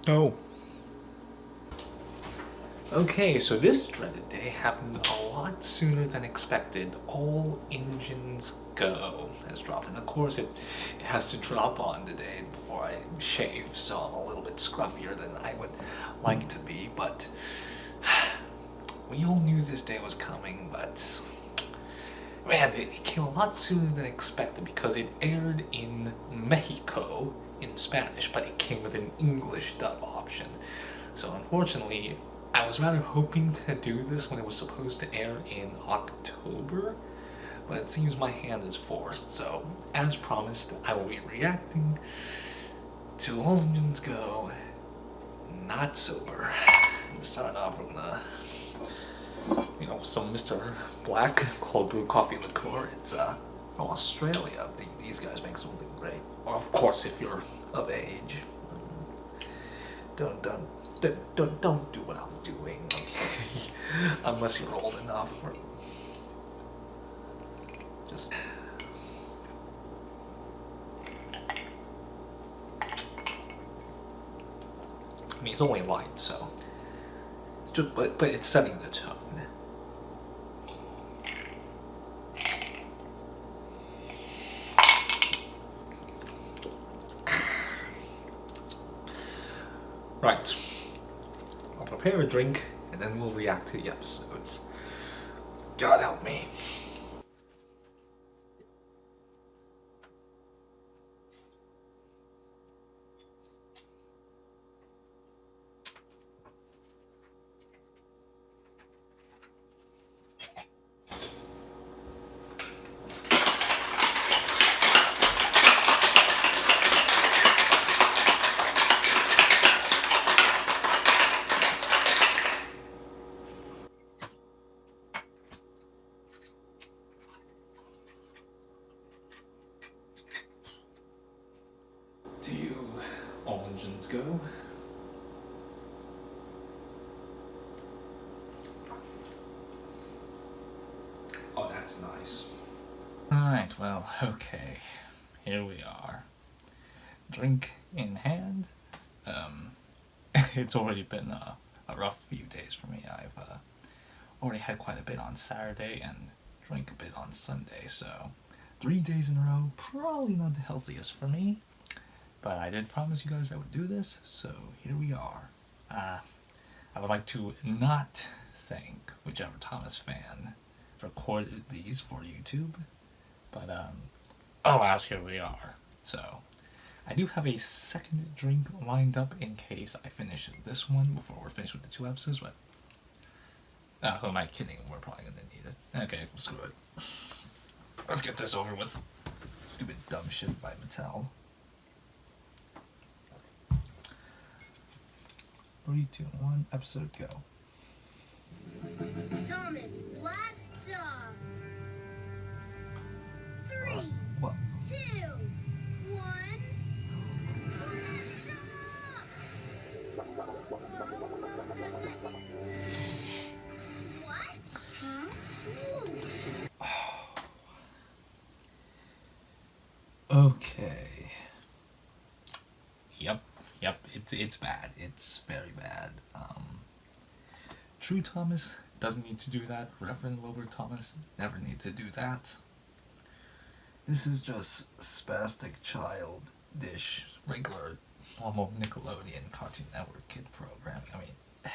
Oh. Okay, so this dreaded day happened a lot sooner than expected. All engines go has dropped, and of course it has to drop on today before I shave, so I'm a little bit scruffier than I would like to be, but we all knew this day was coming, but man, it came a lot sooner than expected because it aired in Mexico in Spanish, but it came with an English dub option. So unfortunately, I was rather hoping to do this when it was supposed to air in October, but it seems my hand is forced. So, as promised, I will be reacting to All Engines Go, not sober. To start off from some Mr. Black cold brew coffee liqueur. It's from Australia. These guys make something great. Or of course, if you're of age. Don't don't do what I'm doing, okay? Unless you're old enough. Or just. I mean, it's only light, so. It's just, but it's setting the tone. Right. I'll prepare a drink and then we'll react to the episodes. God help me. Do you all engines go? Oh, that's nice. Alright, well, okay. Here we are. Drink in hand. It's already been a rough few days for me. I've already had quite a bit on Saturday and drank a bit on Sunday, so 3 days in a row, probably not the healthiest for me. But I did promise you guys I would do this, so here we are. I would like to not thank whichever Thomas fan recorded these for YouTube, but alas, here we are. So I do have a second drink lined up in case I finish this one before we're finished with the 2 episodes, but who am I kidding? We're probably gonna need it. Okay, screw it. Let's get this over with. Stupid dumb shit by Mattel. 3, 2, 1, episode go. Thomas, blasts off. 3, What? 2, 1, blast off! What? Huh? Okay. Yep, it's bad. It's very bad. True Thomas doesn't need to do that. Reverend Wilbur Thomas never needs to do that. This is just spastic child dish, regular, normal Nickelodeon Cartoon Network kid programming. I mean,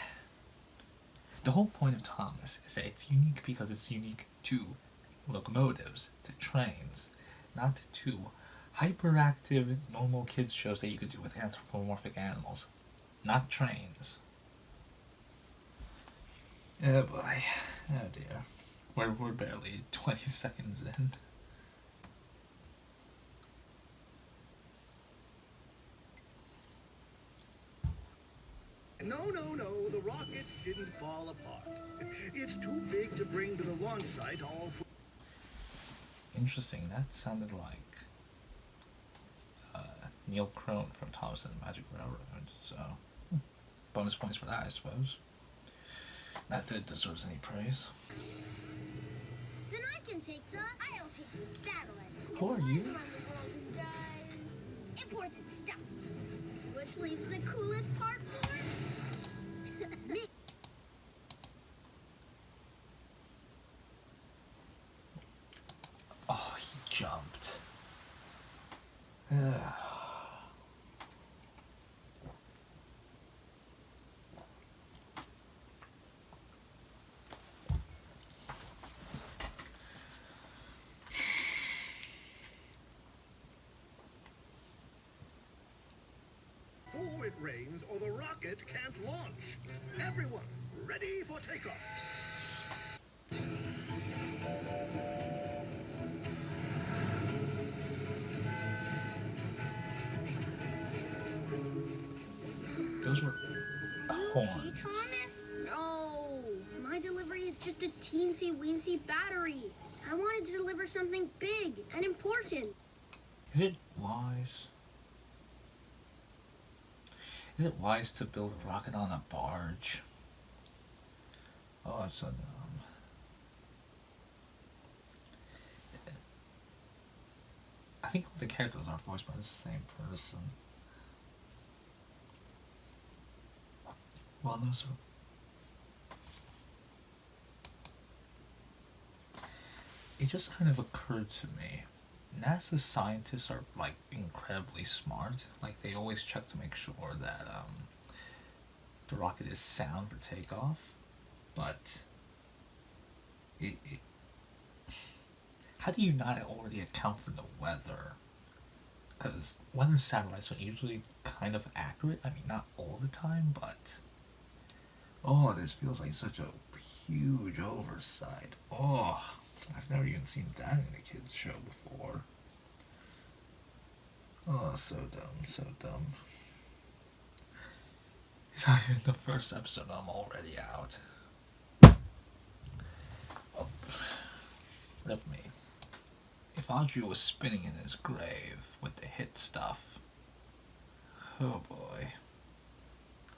the whole point of Thomas is that it's unique because it's unique to locomotives, to trains, not to hyperactive normal kids shows that you could do with anthropomorphic animals, not trains. Oh boy, oh dear, we're barely 20 seconds in. No, the rocket didn't fall apart. It's too big to bring to the launch site all. Interesting, that sounded like Neil Crone from Thomas and the Magic Railroad, so bonus points for that, I suppose. Not that it deserves any praise. Then I can take I'll take the satellite. Who are you? It flies around the world and does important stuff. Would Which leaves the coolest part for me. Oh, he jumped. Before it rains or the rocket can't launch. Everyone, ready for takeoff. Those were Okay, horns. Thomas? No. My delivery is just a teensy-weensy battery. I wanted to deliver something big and important. Is it wise? Is it wise to build a rocket on a barge? Oh, that's so dumb. I think all the characters are voiced by the same person. Well, those are... It just kind of occurred to me. NASA scientists are like incredibly smart. Like they always check to make sure that the rocket is sound for takeoff. But how do you not already account for the weather? Because weather satellites are usually kind of accurate. I mean, not all the time, but oh, this feels like such a huge oversight. Oh, I've never even seen that in a kids show before. Oh, so dumb, so dumb. It's not even the first episode, I'm already out. Oh, rip me. If Audrey was spinning in his grave with the hit stuff, oh boy.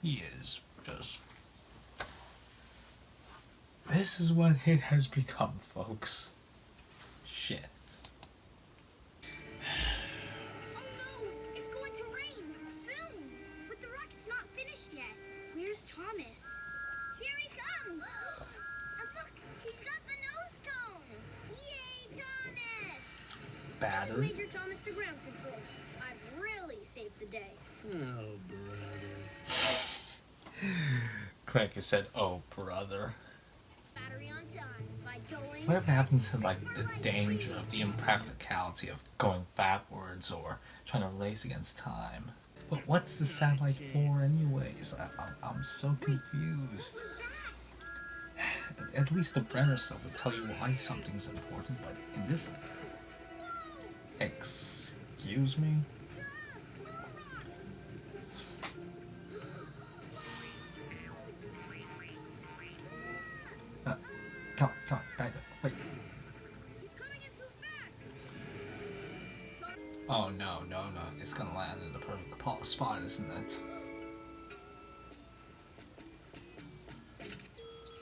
He is just... This is what hit has become, folks. Shit. Oh no, it's going to rain soon. But the rocket's not finished yet. Where's Thomas? Here he comes. And look, he's got the nose cone. Yay, Thomas! Battery. This is Major Thomas to ground control. I've really saved the day. Oh, brother. Craig has said, oh brother. Battery on time by going. Whatever happened to like the danger of the impracticality of going backwards or trying to race against time? But what's the satellite for anyways? I'm so confused. At least the Brenner stuff would tell you why something's important, but in this... Excuse me? Come on, wait. He's coming in too fast. Oh no, it's gonna land in the perfect spot, isn't it?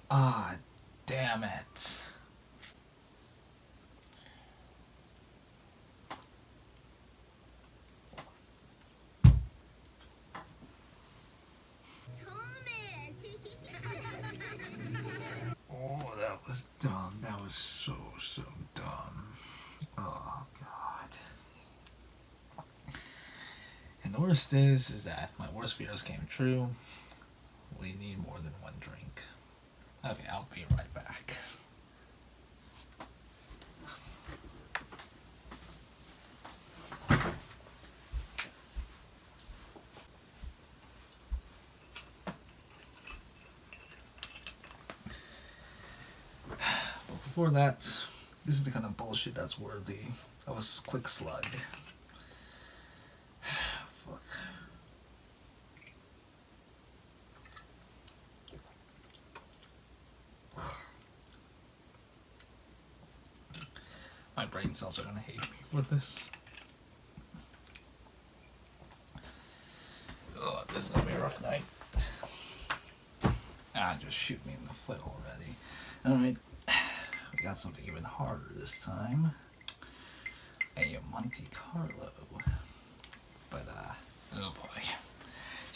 Ah, damn it. Oh, that was dumb. That was so dumb. Oh, God. And the worst is that my worst fears came true. We need more than one drink. Okay, I'll be right back. But before that, this is the kind of bullshit that's worthy of a quick slug. Fuck. My brain cells are gonna hate me for this. Oh, this is gonna be a rough night. Just shoot me in the foot already. Alright, we got something even harder this time. A Monte Carlo. But, oh boy.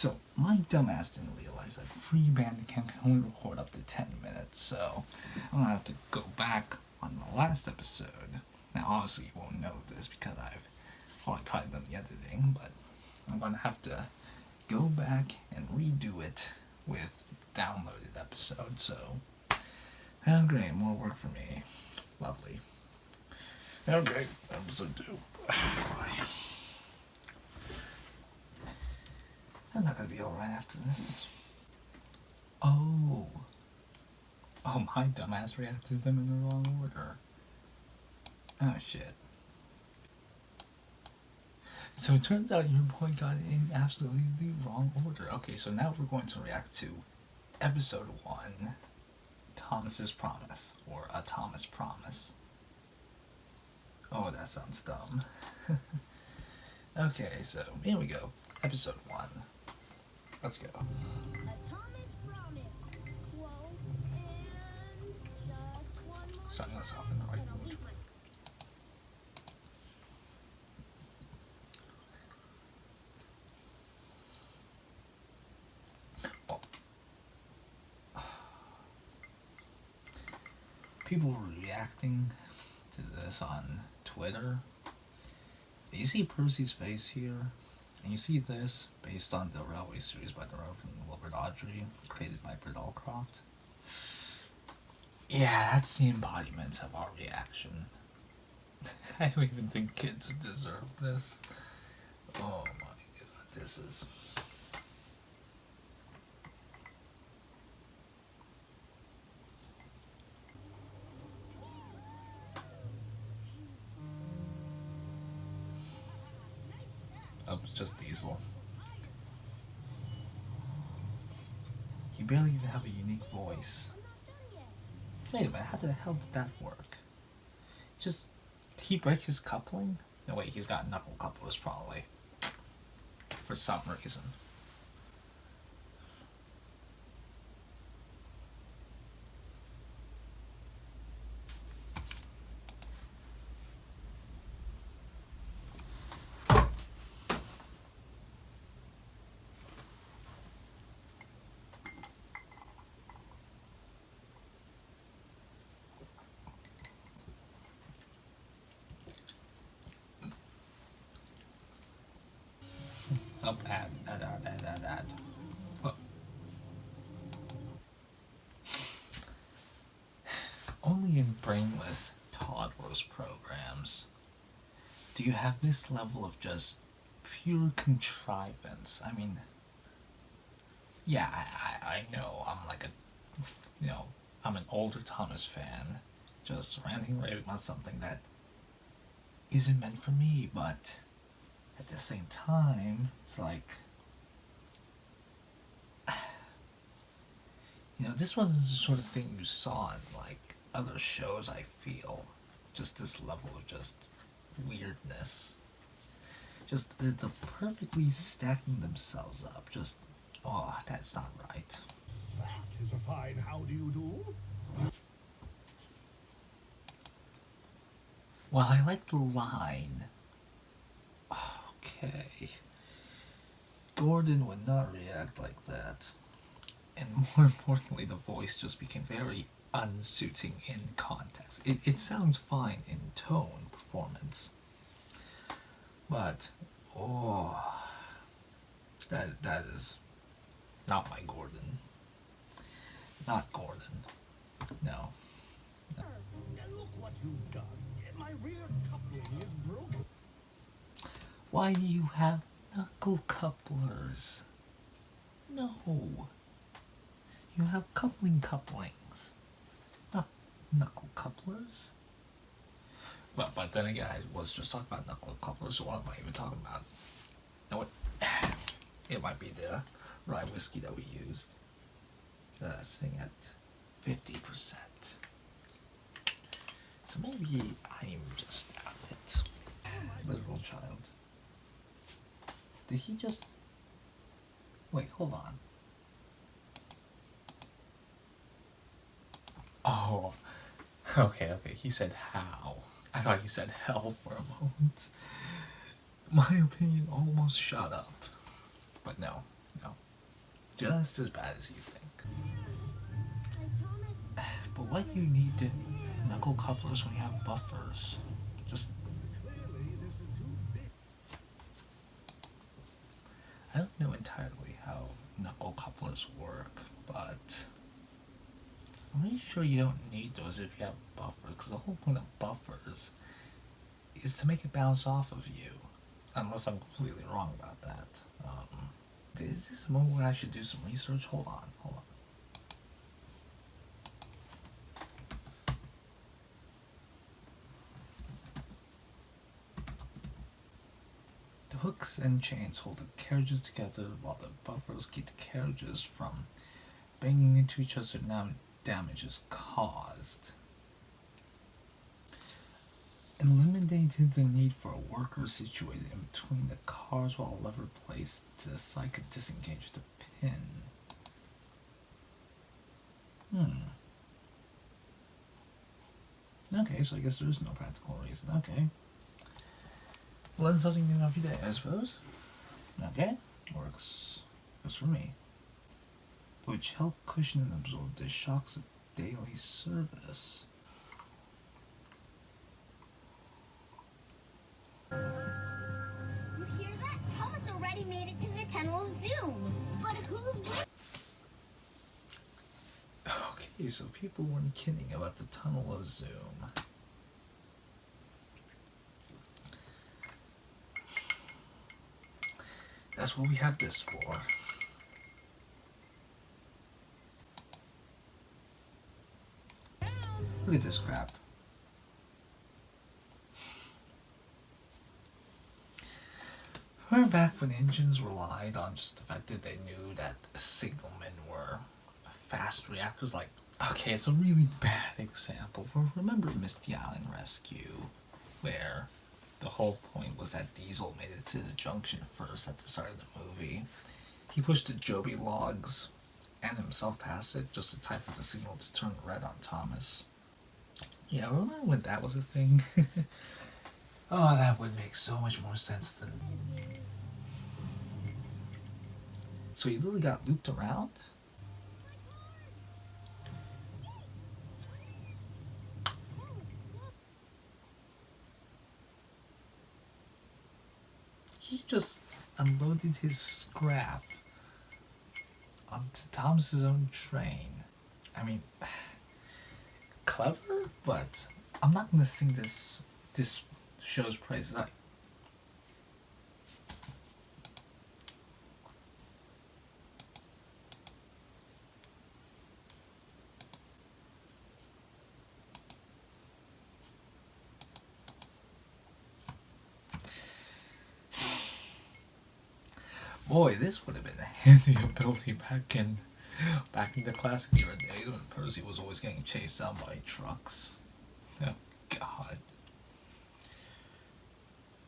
So, my dumbass didn't realize that free Bandicam can only record up to 10 minutes, so I'm gonna have to go back on the last episode. Now, obviously, you won't know this because I've probably done the editing, but I'm gonna have to go back and redo it with downloaded episodes, so. Oh, great, more work for me. Lovely. Okay, episode 2. I'm not gonna be alright after this. Oh, my dumbass reacted them in the wrong order. Oh, shit. So it turns out your boy got it in absolutely the wrong order. Okay, so now we're going to react to episode 1, Thomas's Promise, or A Thomas Promise. Oh, that sounds dumb. Okay, so here we go. Episode 1. Let's go. A Thomas promise. Whoa, and just one more. Starting us off in the right Then I'll mood. leave my People were reacting to this on Twitter. You see Percy's face here, and you see this based on the Railway series by the Reverend Wilbert Audrey, created by Britt Allcroft. Yeah, that's the embodiment of our reaction. I don't even think kids deserve this. Oh my god, this is... Oh, it's just Diesel. You barely even have a unique voice. Wait a minute, how the hell did that work? Just, did he break his coupling? No, wait, he's got knuckle couplers probably. For some reason. Up, add. What? Only in brainless toddlers programs do you have this level of just pure contrivance. I mean, yeah, I know I'm like I'm an older Thomas fan, just ranting raving about something that isn't meant for me, but at the same time, it's like, this wasn't the sort of thing you saw in like other shows, I feel. Just this level of just weirdness. Just the perfectly stacking themselves up. Just, oh, that's not right. That is a fine how do you do. Well, I like the line. Okay. Gordon would not react like that. And more importantly, the voice just became very unsuiting in context. It sounds fine in tone, performance. But, that is not my Gordon. Not Gordon. No. And look what you've done. My rear coupling is broken. Why do you have knuckle couplers? No. You have couplings. Not knuckle couplers. But then again, I was just talking about knuckle couplers, so what am I even talking about? You know what? It might be the rye whiskey that we used. Sitting at 50%. So maybe I'm just out of it. Literal child. Did he just... Wait, hold on. Oh, okay, he said how. I thought he said hell for a moment. My opinion almost shut up. But no. just as bad as you think. But why do you need to knuckle couplers when you have buffers? Just... I don't know entirely how knuckle couplers work, but I'm pretty sure you don't need those if you have buffers, because the whole point of buffers is to make it bounce off of you. Unless I'm completely wrong about that. Is this a moment where I should do some research? Hold on. The hooks and chains hold the carriages together while the buffers keep the carriages from banging into each other so no damage is caused. Eliminated the need for a worker situated in between the cars while a lever placed to the side could disengage the pin. Okay, so I guess there is no practical reason. Okay. Learn something new every day, I suppose. Okay, works for me. Which help cushion and absorb the shocks of daily service. You hear that? Thomas already made it to the Tunnel of Zoom. But who's with? Okay, so people weren't kidding about the Tunnel of Zoom. That's what we have this for. Look at this crap. We're back when engines relied on just the fact that they knew that signalmen were fast reactors. Like, okay, it's a really bad example. Remember Misty Island Rescue, where the whole point was that Diesel made it to the junction first at the start of the movie. He pushed the Joby logs and himself past it just in time for the signal to turn red on Thomas. Yeah, remember when that was a thing? Oh, that would make so much more sense than... So he literally got looped around? He just unloaded his scrap onto Thomas's own train. I mean, clever, but I'm not gonna sing this show's praises. Boy, this would have been a handy ability back in the classic era days when Percy was always getting chased down by trucks. Oh God.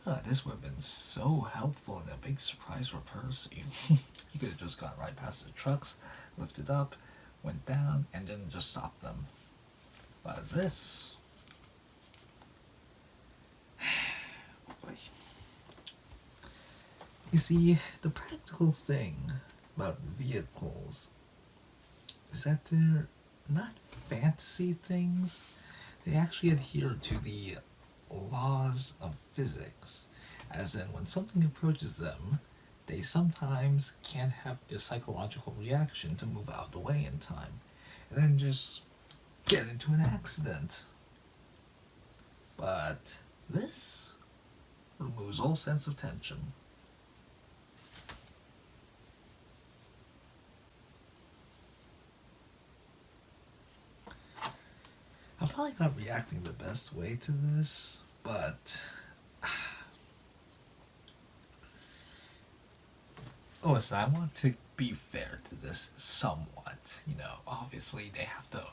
Oh, this would have been so helpful and a big surprise for Percy. He could have just gone right past the trucks, lifted up, went down, and then just stopped them. But this... Boy. You see, the practical thing about vehicles is that they're not fantasy things. They actually adhere to the laws of physics, as in when something approaches them, they sometimes can't have the psychological reaction to move out of the way in time, and then just get into an accident. But this removes all sense of tension. I'm probably not reacting the best way to this, but... Listen, I want to be fair to this somewhat. You know, obviously they have to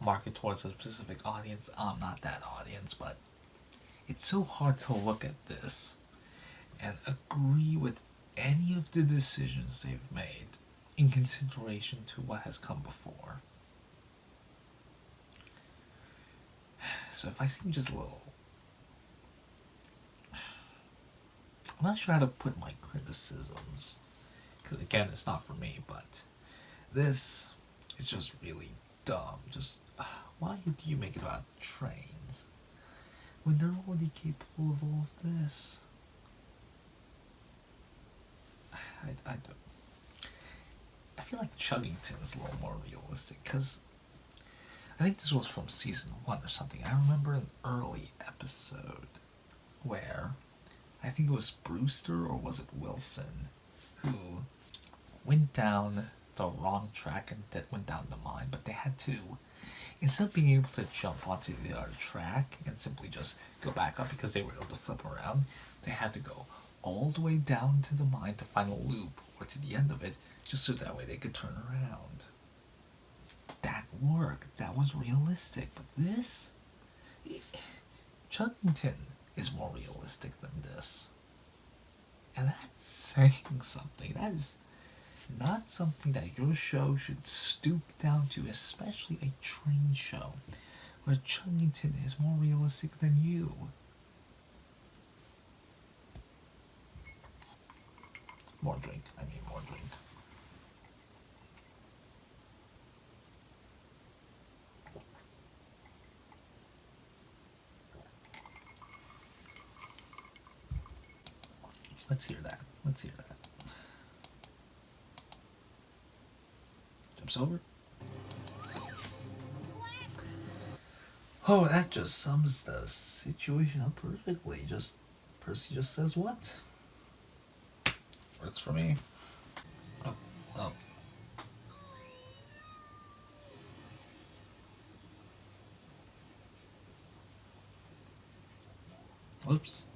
market towards a specific audience. I'm not that audience, but it's so hard to look at this and agree with any of the decisions they've made in consideration to what has come before. So if I seem just a little... I'm not sure how to put my criticisms, because again, it's not for me, but This is just really dumb. Just why do you make it about trains when they're already capable of all of this? I don't. I feel like Chuggington is a little more realistic because I think this was from season 1 or something. I remember an early episode where I think it was Brewster or was it Wilson who went down the wrong track and that went down the mine, but they had to, instead of being able to jump onto the other track and simply just go back up because they were able to flip around, they had to go all the way down to the mine to find a loop or to the end of it just so that way they could turn around. That worked. That was realistic. But this, Chuggington is more realistic than this. And that's saying something. That is not something that your show should stoop down to, especially a train show where Chuggington is more realistic than you. More drink. I mean more drink. Let's hear that. Let's hear that. Jumps over. Oh, that just sums the situation up perfectly. Just Percy just says what? Works for me. Oh, oh. Whoops.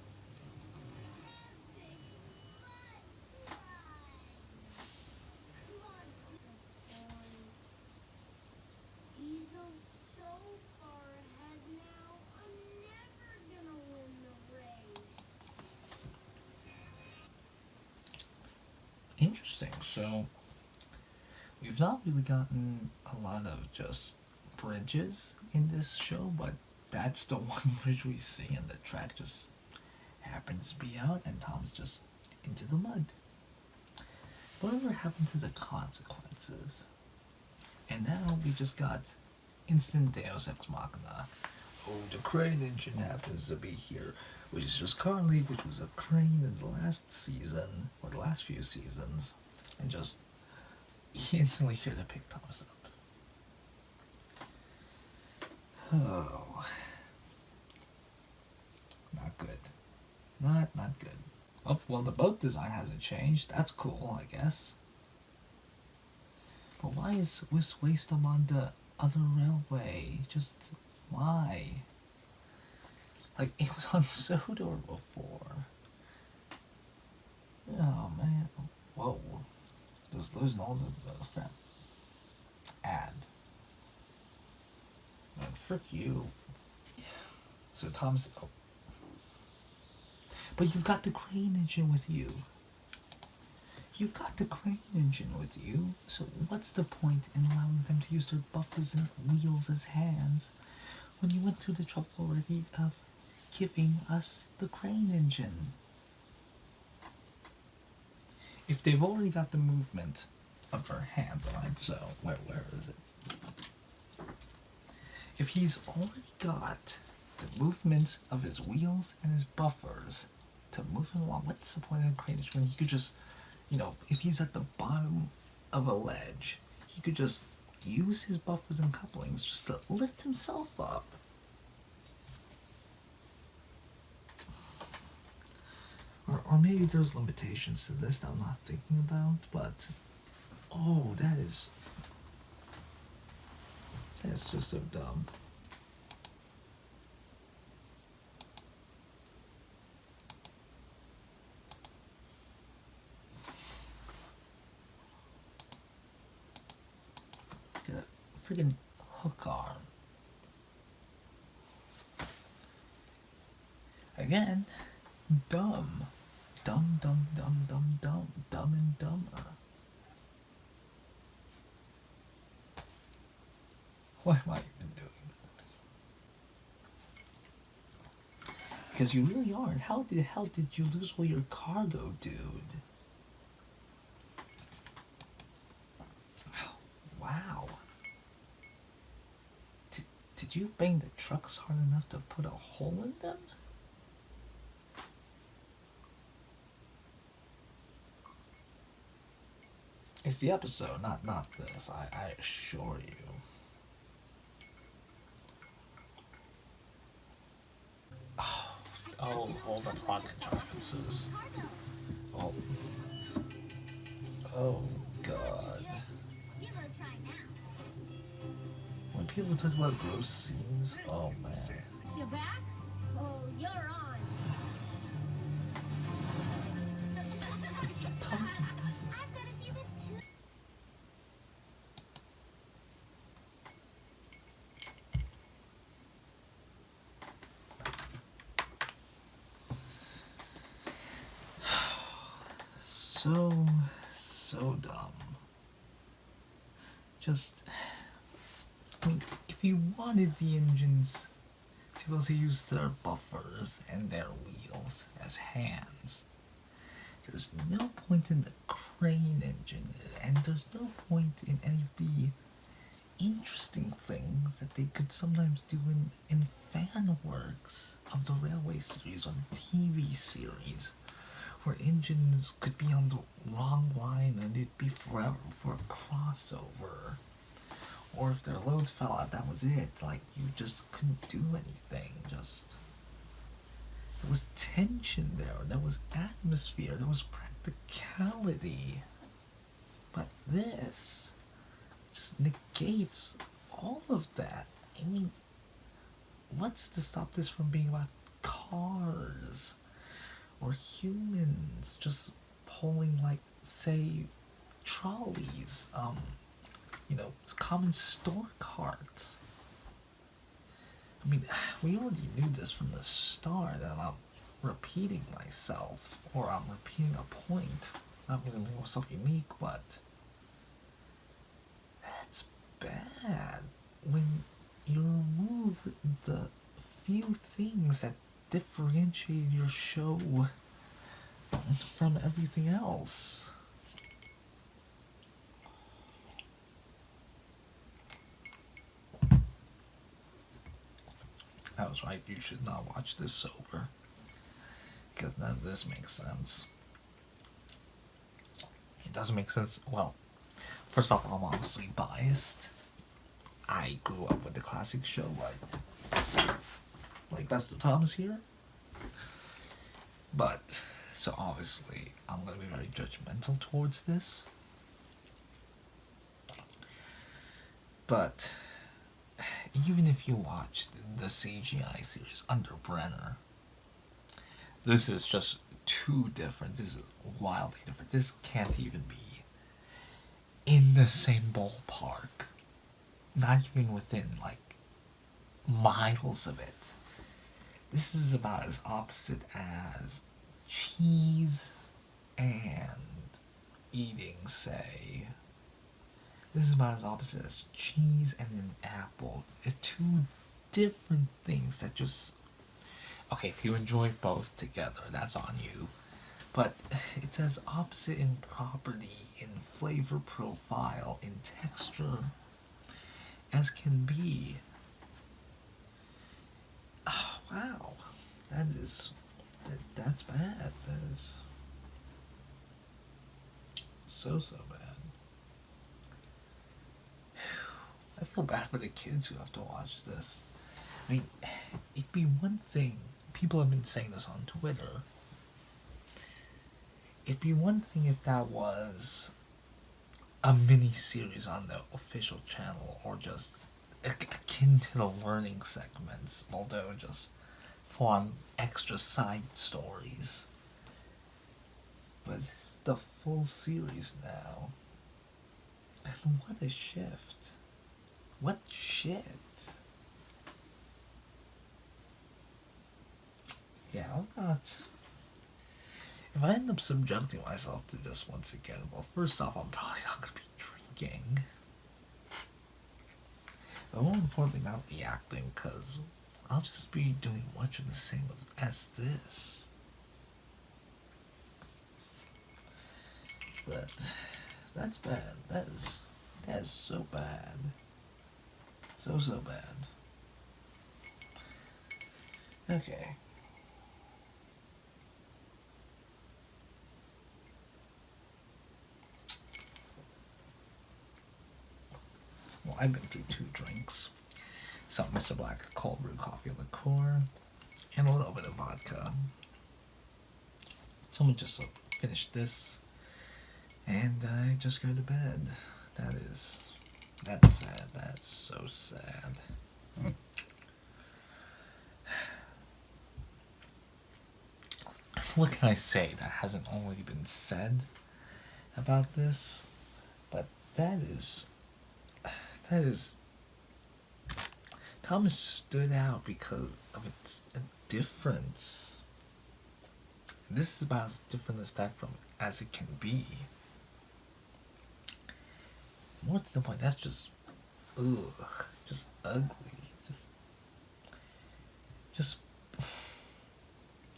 Diesel's so far ahead now, I'm never gonna win the race. Interesting. So, we've not really gotten a lot of just bridges in this show, but that's the one bridge we see, and the track just happens to be out, and Tom's just into the mud. Whatever happened to the consequences? And now we just got instant Deus Ex Machina. Oh, the crane engine happens to be here, which is just Carly, which was a crane in the last season, or the last few seasons, and just instantly here to pick Thomas up. Oh. Not good. Not good. Oh, well, the boat design hasn't changed. That's cool, I guess. But why is Swiss waste them on the other railway? Just why? Like, it was on Sodor before. Oh, man. Whoa. Just losing all the scrap. Add. Man, frick you. So Tom's... Oh. But you've got the crane engine with you. You've got the crane engine with you, so what's the point in allowing them to use their buffers and wheels as hands when you went through the trouble already of giving us the crane engine? If they've already got the movement of their hands, alright, so where is it? If he's already got the movement of his wheels and his buffers to move him along, what's the point of the crane engine when he could just, you know, if he's at the bottom of a ledge, he could just use his buffers and couplings just to lift himself up. Or maybe there's limitations to this that I'm not thinking about, but oh, that's just so dumb. Get a freaking hook arm. Again, dumb. Dumb, dumb, dumb, dumb, dumb, dumb and dumber. What am I even doing? Because you really aren't. How the hell did you lose all your cargo, dude? Did you bang the trucks hard enough to put a hole in them? It's the episode, not this, I assure you. Oh, all the plot contrivances. Oh. Oh, God. Give her a try now. When people talk about gross scenes, oh, man. Is you back? Oh, you're on. Totally doesn't. I've got to see this too. So dumb. Just, I mean, if you wanted the engines to be able to use their buffers and their wheels as hands, there's no point in the crane engine, and there's no point in any of the interesting things that they could sometimes do in fan works of the Railway series or the TV series, where engines could be on the wrong line and it'd be forever for a crossover. Or if their loads fell out, that was it. Like, you just couldn't do anything. Just, there was tension there, there was atmosphere, there was practicality. But this just negates all of that. I mean, what's to stop this from being about cars or humans just pulling, like, say, trolleys, common store carts? I mean, we already knew this from the start, and I'm repeating myself, or I'm repeating a point. Not really making myself unique, but that's bad when you remove the few things that differentiate your show from everything else. I was right, you should not watch this sober, because none of this makes sense. It doesn't make sense. Well, first off, I'm obviously biased. I grew up with the classic show, like Best of Thomas here. But, so obviously, I'm going to be very judgmental towards this. But, even if you watch the CGI series under Brenner, this is just too different. This is wildly different. This can't even be in the same ballpark. Not even within, like, miles of it. This is about as opposite as cheese and eating, say. This is about as opposite as cheese and an apple. It's two different things that just... Okay, if you enjoy both together, that's on you. But it's as opposite in property, in flavor profile, in texture, as can be. Oh, wow. That's bad. That is so bad. I feel bad for the kids who have to watch this. I mean, it'd be one thing, people have been saying this on Twitter, it'd be one thing if that was a mini-series on the official channel, or just akin to the learning segments, although just full-on extra side stories. But it's the full series now. And what a shift. What shit. Yeah, I'm not... If I end up subjecting myself to this once again, well, first off, I'm probably not going to be drinking. But more importantly, not be acting, because I'll just be doing much of the same as this. But that's bad. That is so bad. So bad. Okay. Well, I've been through 2 drinks. Some Mr. Black cold brew coffee liqueur, and a little bit of vodka. So I'm gonna just finish this, and I just go to bed. That's sad. That's so sad. What can I say that hasn't already been said about this? But that is Thomas stood out because of its difference. This is about as different as that from as it can be. What's the point? That's just just ugly. Just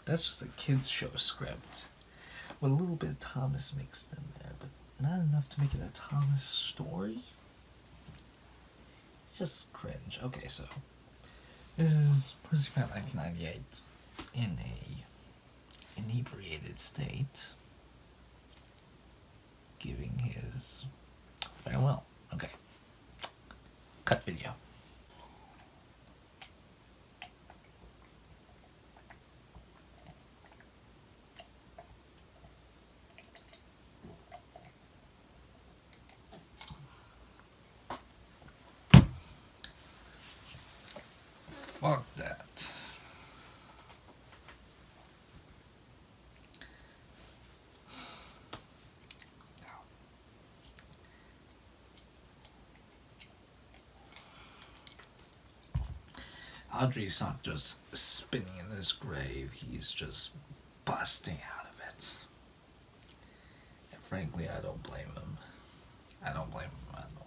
that's just a kids show script with a little bit of Thomas mixed in there, but not enough to make it a Thomas story. It's just cringe. Okay, so this is Pussycat 1998 in a inebriated state, giving his farewell. Okay. Cut video. Fuck that. Audrey's not just spinning in his grave, he's just busting out of it. And frankly, I don't blame him. I don't blame him at all.